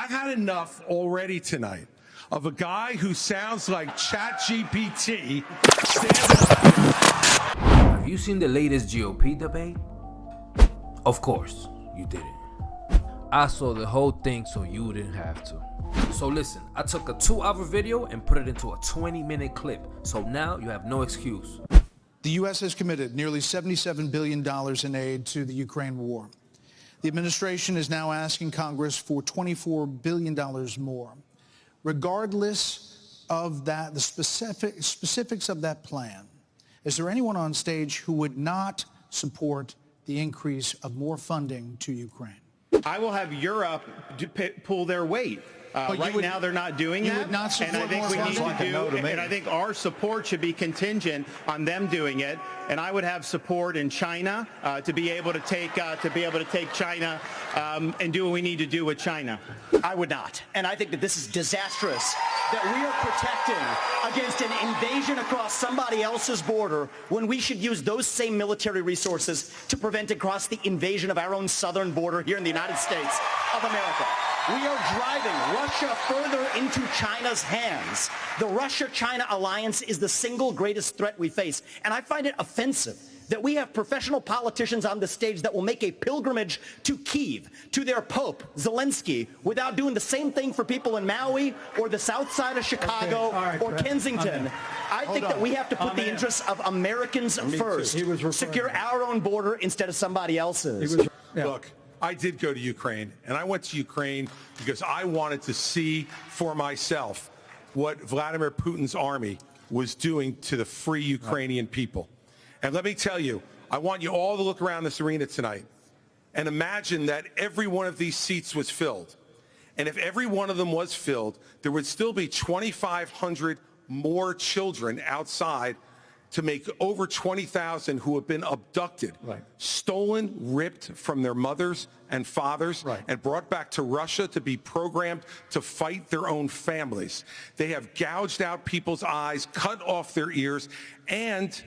I've had enough already tonight of a guy who sounds like ChatGPT standing up. Have you seen the latest GOP debate? Of course, you didn't. I saw the whole thing so you didn't have to. So listen, I took a 2-hour video and put it into a 20-minute clip. So now you have no excuse. The U.S. has committed nearly $77 billion in aid to the Ukraine war. The administration is now asking Congress for $24 billion more. Regardless of that, the specifics of that plan, is there anyone on stage who would not support the increase of more funding to Ukraine? I will have Europe pull their weight. Right now, they're not doing that. You would not support and I think we need to do, and I think our support should be contingent on them doing it. And I would have support in China to be able to take China and do what we need to do with China. I would not. And I think that this is disastrous, that we are protecting against an invasion across somebody else's border when we should use those same military resources to prevent across the invasion of our own southern border here in the United States of America. We are driving Russia further into China's hands. The Russia-China alliance is the single greatest threat we face. And I find it offensive that we have professional politicians on the stage that will make a pilgrimage to Kyiv, to their Pope, Zelensky, without doing the same thing for people in Maui or the south side of Chicago or Kensington. I think that we have to put the interests of Americans first, secure our own border instead of somebody else's. Look, I did go to Ukraine, and I went to Ukraine because I wanted to see for myself what Vladimir Putin's army was doing to the free Ukrainian people. And let me tell you, I want you all to look around this arena tonight and imagine that every one of these seats was filled. And if every one of them was filled, there would still be 2,500 more children outside to make over 20,000 who have been abducted, stolen, ripped from their mothers and fathers, and brought back to Russia to be programmed to fight their own families. They have gouged out people's eyes, cut off their ears, and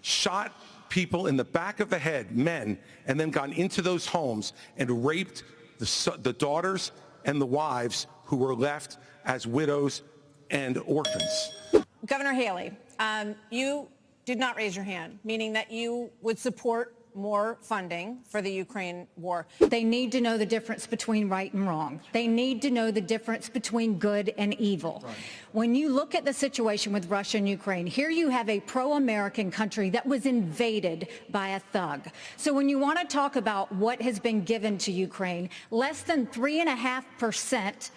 shot people in the back of the head, men, and then gone into those homes and raped the daughters and the wives who were left as widows and orphans. Governor Haley, you did not raise your hand, meaning that you would support more funding for the Ukraine war. They need to know the difference between right and wrong. They need to know the difference between good and evil. When you look at the situation with Russia and Ukraine, here you have a pro-American country that was invaded by a thug. So when you want to talk about what has been given to Ukraine, less than 3.5%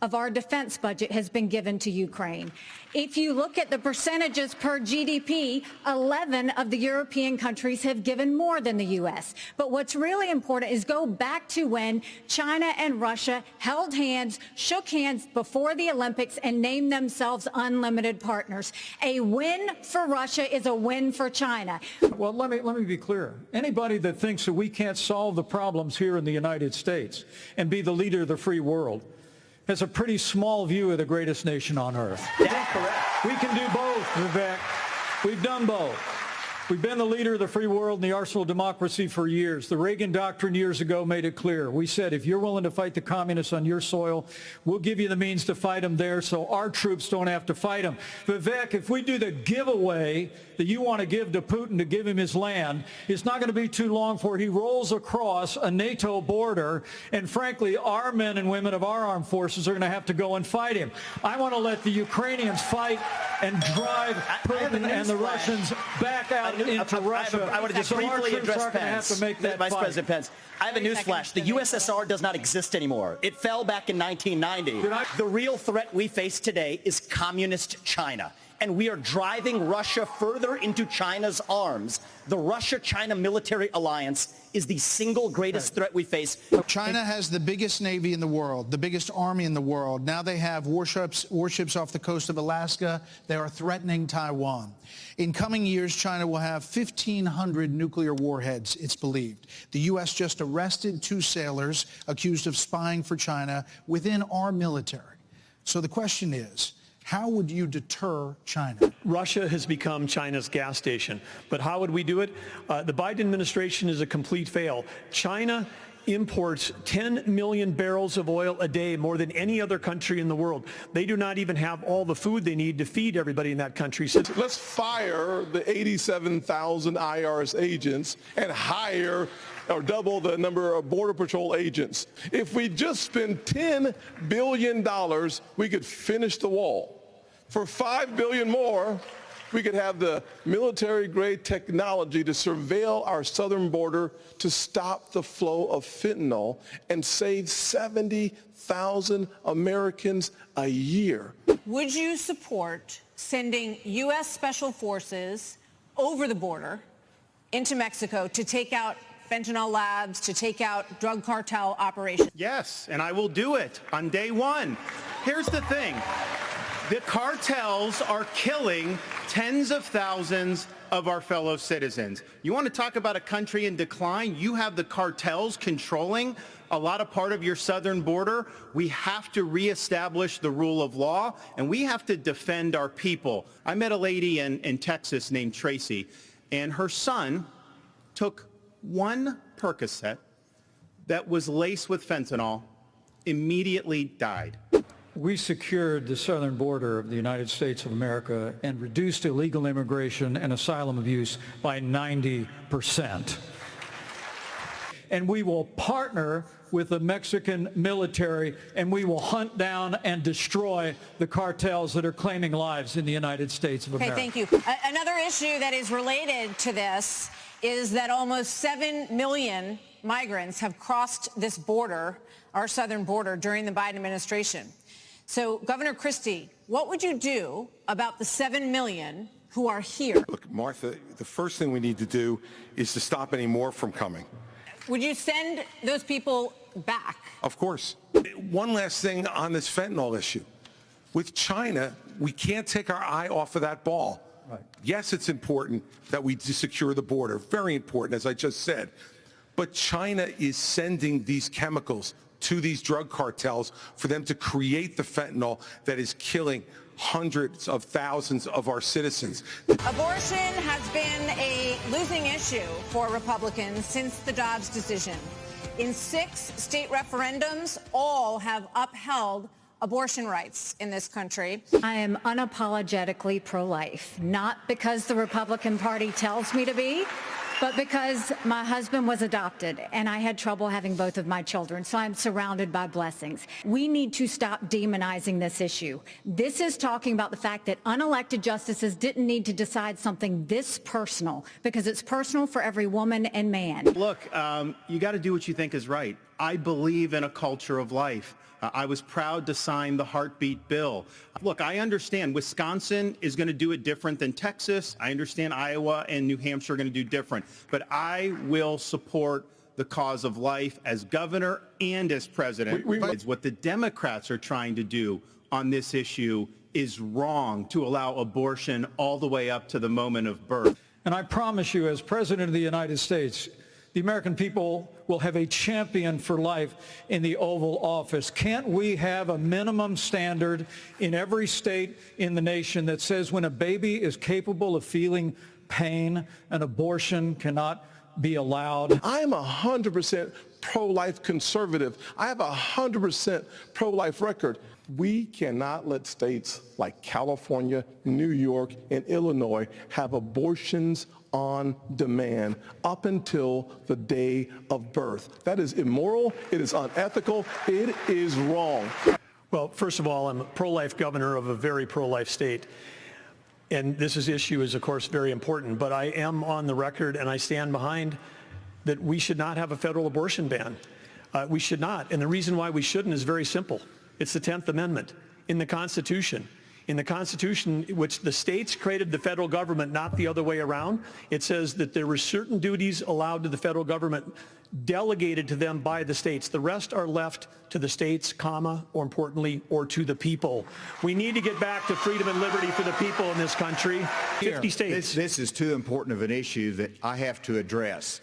of our defense budget has been given to Ukraine. If you look at the percentages per GDP, 11 of the European countries have given more than the U.S. But what's really important is go back to when China and Russia held hands, shook hands before the Olympics, and named themselves unlimited partners. A win for Russia is a win for China. Well, let me be clear. Anybody that thinks that we can't solve the problems here in the United States and be the leader of the free world has a pretty small view of the greatest nation on earth. That's correct. We can do both, Vivek. We've done both. We've been the leader of the free world and the arsenal of democracy for years. The Reagan Doctrine years ago made it clear. We said, if you're willing to fight the communists on your soil, we'll give you the means to fight them there so our troops don't have to fight them. Vivek, if we do the giveaway that you want to give to Putin to give him his land, it's not going to be too long before he rolls across a NATO border, and frankly, our men and women of our armed forces are going to have to go and fight him. I want to let the Ukrainians fight and drive Putin and the Russians back out into Russia. I want to just briefly address Pence, Vice President Pence. I have a newsflash. The USSR does not exist anymore. It fell back in 1990. The real threat we face today is communist China. And we are driving Russia further into China's arms. The Russia-China military alliance is the single greatest threat we face. China has the biggest navy in the world, the biggest army in the world. Now they have warships off the coast of Alaska. They are threatening Taiwan. In coming years, China will have 1,500 nuclear warheads, it's believed. The U.S. just arrested 2 sailors accused of spying for China within our military. So the question is, how would you deter China? Russia has become China's gas station. But how would we do it? The Biden administration is a complete fail. China imports 10 million barrels of oil a day, more than any other country in the world. They do not even have all the food they need to feed everybody in that country. So let's fire the 87,000 IRS agents and hire or double the number of Border Patrol agents. If we just spend $10 billion, we could finish the wall. For $5 billion more, we could have the military-grade technology to surveil our southern border to stop the flow of fentanyl and save 70,000 Americans a year. Would you support sending U.S. Special Forces over the border into Mexico to take out fentanyl labs, to take out drug cartel operations? Yes, and I will do it on day one. Here's the thing. The cartels are killing tens of thousands of our fellow citizens. You want to talk about a country in decline? You have the cartels controlling a lot of part of your southern border. We have to reestablish the rule of law, and we have to defend our people. I met a lady in Texas named Tracy, and her son took one Percocet that was laced with fentanyl, immediately died. We secured the southern border of the United States of America and reduced illegal immigration and asylum abuse by 90%. And we will partner with the Mexican military, and we will hunt down and destroy the cartels that are claiming lives in the United States of America. Okay, thank you. Another issue that is related to this is that almost 7 million migrants have crossed this border, our southern border, during the Biden administration. So, Governor Christie, what would you do about the 7 million who are here? Look, Martha, the first thing we need to do is to stop any more from coming. Would you send those people back? Of course. One last thing on this fentanyl issue. With China, we can't take our eye off of that ball. Right. Yes, it's important that we secure the border. Very important, as I just said. But China is sending these chemicals to these drug cartels for them to create the fentanyl that is killing hundreds of thousands of our citizens. Abortion has been a losing issue for Republicans since the Dobbs decision. In 6 state referendums, all have upheld abortion rights in this country. I am unapologetically pro-life, not because the Republican Party tells me to be, but because my husband was adopted and I had trouble having both of my children, so I'm surrounded by blessings. We need to stop demonizing this issue. This is talking about the fact that unelected justices didn't need to decide something this personal, because it's personal for every woman and man. Look, you got to do what you think is right. I believe in a culture of life. I was proud to sign the heartbeat bill. Look, I understand Wisconsin is going to do it different than Texas. I understand Iowa and New Hampshire are going to do different. But I will support the cause of life as governor and as president. What the Democrats are trying to do on this issue is wrong, to allow abortion all the way up to the moment of birth. And I promise you, as President of the United States, the American people will have a champion for life in the Oval Office. Can't we have a minimum standard in every state in the nation that says when a baby is capable of feeling pain, an abortion cannot be allowed? I'm 100% pro-life conservative. I have a 100% pro-life record. We cannot let states like California, New York, and Illinois have abortions on demand up until the day of birth. That is immoral. It is unethical. It is wrong. Well, first of all, I'm a pro-life governor of a very pro-life state. And this issue is, of course, very important. But I am on the record, and I stand behind that we should not have a federal abortion ban. We should not. And the reason why we shouldn't is very simple. It's the 10th Amendment in the Constitution. In the Constitution, which the states created the federal government, not the other way around, it says that there were certain duties allowed to the federal government delegated to them by the states. The rest are left to the states, comma, or importantly, or to the people. We need to get back to freedom and liberty for the people in this country. 50 states. This is too important of an issue that I have to address.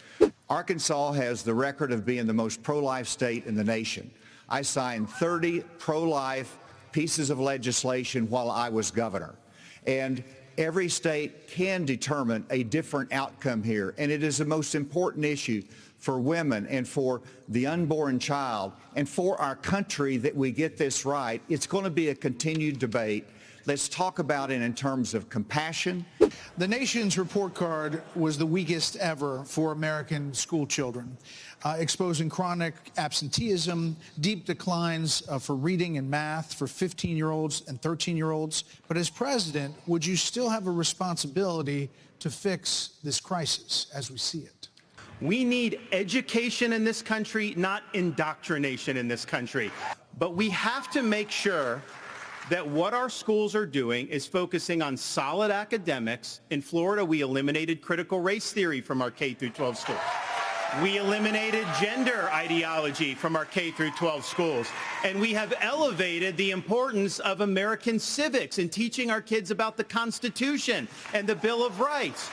Arkansas has the record of being the most pro-life state in the nation. I signed 30 pro-life pieces of legislation while I was governor. And every state can determine a different outcome here. And it is the most important issue for women and for the unborn child and for our country that we get this right. It's going to be a continued debate. Let's talk about it in terms of compassion. The nation's report card was the weakest ever for American school children, exposing chronic absenteeism, deep declines for reading and math for 15-year-olds and 13-year-olds. But as president, would you still have a responsibility to fix this crisis as we see it? We need education in this country, not indoctrination in this country. But we have to make sure that what our schools are doing is focusing on solid academics. In Florida, we eliminated critical race theory from our K through 12 schools. We eliminated gender ideology from our K through 12 schools. And we have elevated the importance of American civics in teaching our kids about the Constitution and the Bill of Rights.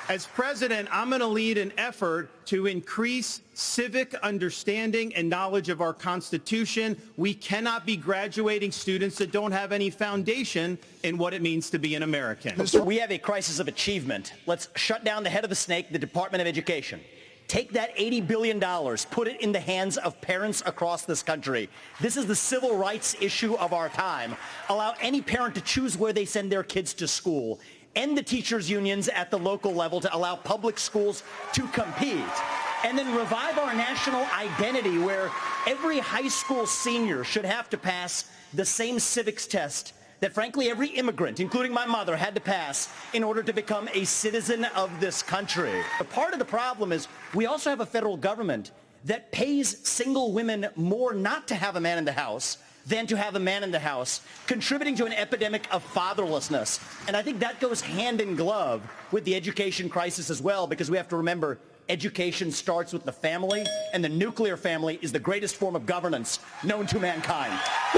As president, I'm going to lead an effort to increase civic understanding and knowledge of our Constitution. We cannot be graduating students that don't have any foundation in what it means to be an American. We have a crisis of achievement. Let's shut down the head of the snake, the Department of Education. Take that $80 billion, put it in the hands of parents across this country. This is the civil rights issue of our time. Allow any parent to choose where they send their kids to school. End the teachers' unions at the local level to allow public schools to compete. And then revive our national identity where every high school senior should have to pass the same civics test that, frankly, every immigrant, including my mother, had to pass in order to become a citizen of this country. But part of the problem is we also have a federal government that pays single women more not to have a man in the house than to have a man in the house, contributing to an epidemic of fatherlessness. And I think that goes hand in glove with the education crisis as well, because we have to remember education starts with the family, and the nuclear family is the greatest form of governance known to mankind.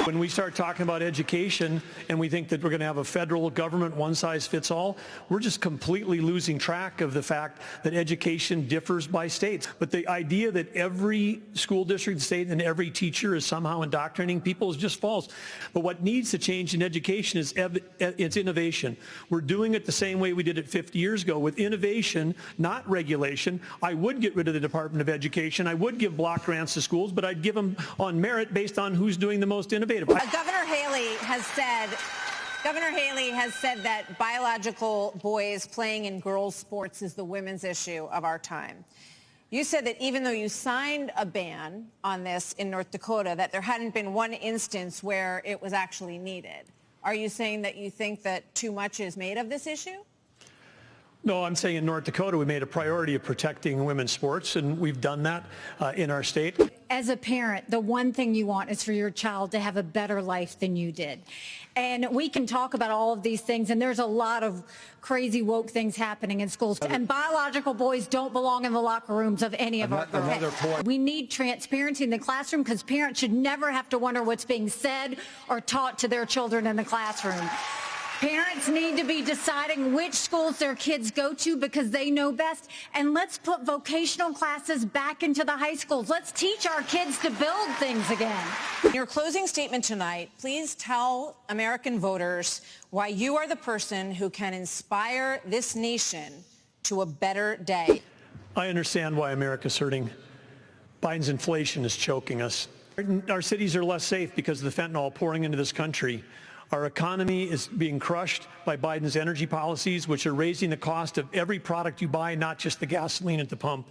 When we start talking about education and we think that we're going to have a federal government one size fits all, we're just completely losing track of the fact that education differs by states. But the idea that every school district, state, and every teacher is somehow indoctrinating people is just false. But what needs to change in education is it's innovation. We're doing it the same way we did it 50 years ago with innovation, not regulation. I would get rid of the Department of Education. I would give block grants to schools, but I'd give them on merit based on who's doing the most innovative. Governor Haley has said that biological boys playing in girls' sports is the women's issue of our time. You said that even though you signed a ban on this in North Dakota, that there hadn't been one instance where it was actually needed. Are you saying that you think that too much is made of this issue? No, I'm saying in North Dakota we made a priority of protecting women's sports, and we've done that in our state. As a parent, the one thing you want is for your child to have a better life than you did. And we can talk about all of these things, and there's a lot of crazy woke things happening in schools. And biological boys don't belong in the locker rooms of any of our girls. We need transparency in the classroom because parents should never have to wonder what's being said or taught to their children in the classroom. Parents need to be deciding which schools their kids go to because they know best. And let's put vocational classes back into the high schools. Let's teach our kids to build things again. In your closing statement tonight, please tell American voters why you are the person who can inspire this nation to a better day. I understand why America's hurting. Biden's inflation is choking us. Our cities are less safe because of the fentanyl pouring into this country. Our economy is being crushed by Biden's energy policies, which are raising the cost of every product you buy, not just the gasoline at the pump.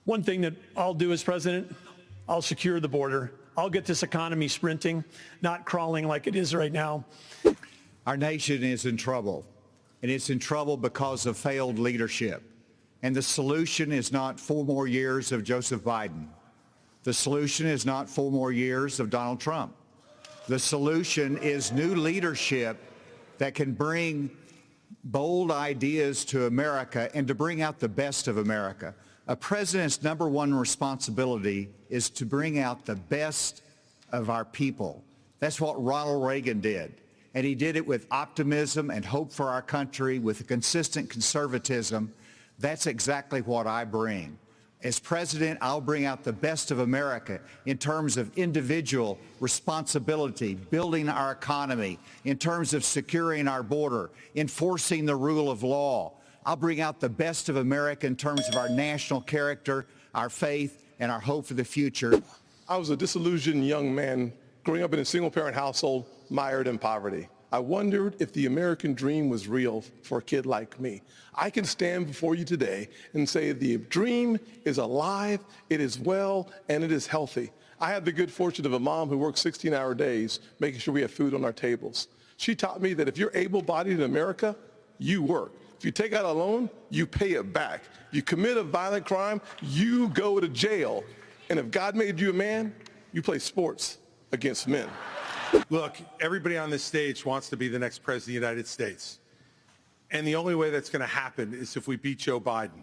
One thing that I'll do as president, I'll secure the border. I'll get this economy sprinting, not crawling like it is right now. Our nation is in trouble, and it's in trouble because of failed leadership. And the solution is not 4 more years of Joseph Biden. The solution is not 4 more years of Donald Trump. The solution is new leadership that can bring bold ideas to America and to bring out the best of America. A president's #1 responsibility is to bring out the best of our people. That's what Ronald Reagan did. And he did it with optimism and hope for our country, with a consistent conservatism. That's exactly what I bring. As president, I'll bring out the best of America in terms of individual responsibility, building our economy, in terms of securing our border, enforcing the rule of law. I'll bring out the best of America in terms of our national character, our faith, and our hope for the future. I was a disillusioned young man growing up in a single-parent household mired in poverty. I wondered if the American dream was real for a kid like me. I can stand before you today and say the dream is alive, it is well, and it is healthy. I had the good fortune of a mom who worked 16-hour days making sure we have food on our tables. She taught me that if you're able-bodied in America, you work. If you take out a loan, you pay it back. If you commit a violent crime, you go to jail. And if God made you a man, you play sports against men. Look, everybody on this stage wants to be the next president of the United States. And the only way that's going to happen is if we beat Joe Biden.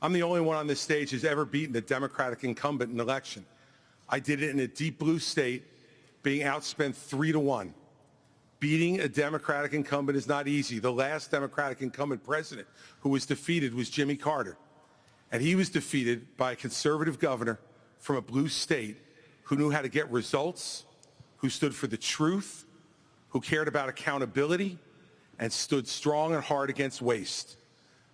I'm the only one on this stage who's ever beaten a Democratic incumbent in an election. I did it in a deep blue state, being outspent 3-1. Beating a Democratic incumbent is not easy. The last Democratic incumbent president who was defeated was Jimmy Carter. And he was defeated by a conservative governor from a blue state who knew how to get results, who stood for the truth, who cared about accountability, and stood strong and hard against waste.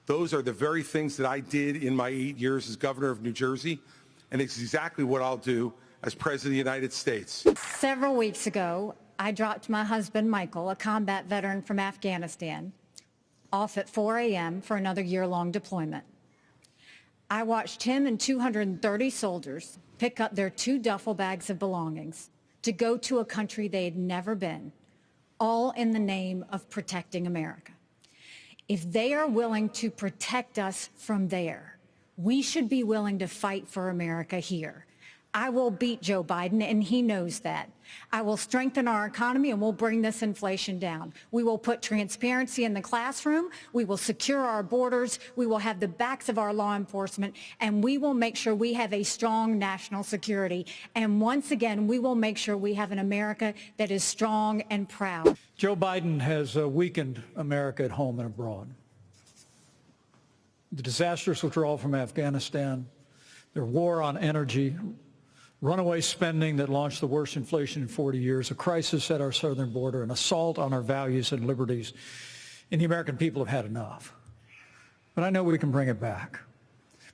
Those are the very things that I did in my 8 years as governor of New Jersey, and it's exactly what I'll do as president of the United States. Several weeks ago, I dropped my husband, Michael, a combat veteran from Afghanistan, off at 4 a.m. for another year-long deployment. I watched him and 230 soldiers pick up their 2 duffel bags of belongings to go to a country they had never been, all in the name of protecting America. If they are willing to protect us from there, we should be willing to fight for America here. I will beat Joe Biden, and he knows that. I will strengthen our economy, and we'll bring this inflation down. We will put transparency in the classroom. We will secure our borders. We will have the backs of our law enforcement, and we will make sure we have a strong national security. And once again, we will make sure we have an America that is strong and proud. Joe Biden has weakened America at home and abroad. The disastrous withdrawal from Afghanistan, their war on energy, runaway spending that launched the worst inflation in 40 years, a crisis at our southern border, an assault on our values and liberties, and the American people have had enough. But I know we can bring it back.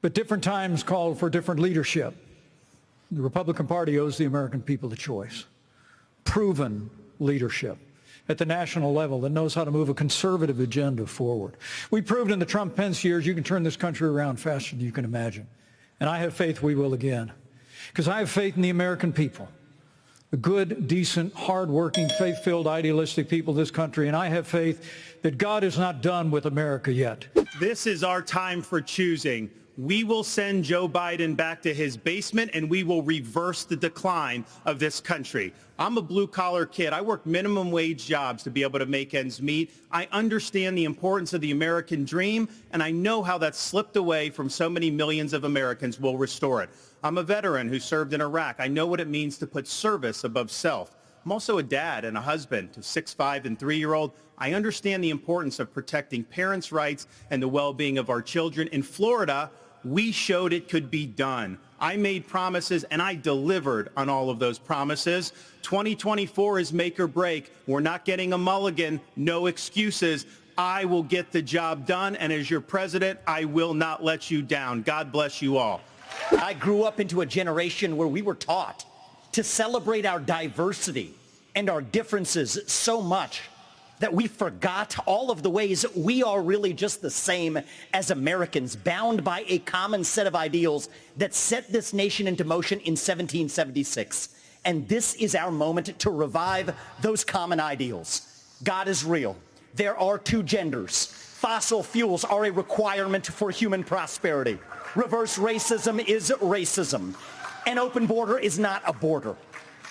But different times call for different leadership. The Republican Party owes the American people a choice. Proven leadership at the national level that knows how to move a conservative agenda forward. We proved in the Trump-Pence years you can turn this country around faster than you can imagine. And I have faith we will again. Because I have faith in the American people, the good, decent, hard-working, faith-filled, idealistic people of this country, and I have faith that God is not done with America yet. This is our time for choosing. We will send Joe Biden back to his basement, and we will reverse the decline of this country. I'm a blue-collar kid. I work minimum wage jobs to be able to make ends meet. I understand the importance of the American dream, and I know how that's slipped away from so many millions of Americans. We'll restore it. I'm a veteran who served in Iraq. I know what it means to put service above self. I'm also a dad and a husband to 6'5" and 3-year-old. I understand the importance of protecting parents' rights and the well-being of our children. In Florida, we showed it could be done. I made promises, and I delivered on all of those promises. 2024 is make or break. We're not getting a mulligan, no excuses. I will get the job done, and as your president, I will not let you down. God bless you all. I grew up into a generation where we were taught to celebrate our diversity and our differences so much that we forgot all of the ways we are really just the same as Americans, bound by a common set of ideals that set this nation into motion in 1776. And this is our moment to revive those common ideals. God is real. There are 2 genders. Fossil fuels are a requirement for human prosperity. Reverse racism is racism. An open border is not a border.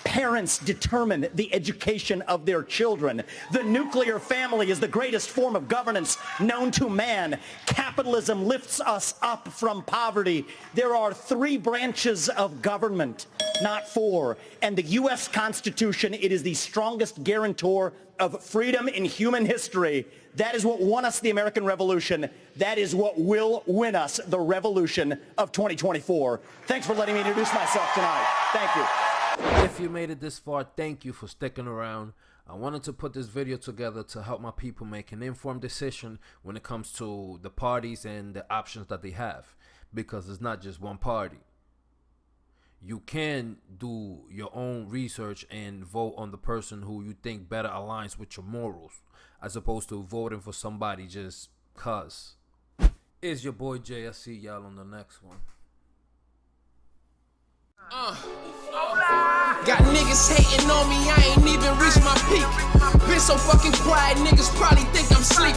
Parents determine the education of their children. The nuclear family is the greatest form of governance known to man. Capitalism lifts us up from poverty. There are 3 branches of government, not 4. And the U.S. Constitution, it is the strongest guarantor of freedom in human history. That is what won us the American Revolution. That is what will win us the revolution of 2024. Thanks for letting me introduce myself tonight. Thank you. If you made it this far, thank you for sticking around. I wanted to put this video together to help my people make an informed decision when it comes to the parties and the options that they have, because it's not just one party. You can do your own research and vote on the person who you think better aligns with your morals, as opposed to voting for somebody just cuz. It's your boy Jay. I'll see y'all on the next one. Got niggas hating on me, I ain't even reached my peak. Been so fucking quiet, niggas probably think I'm sleep.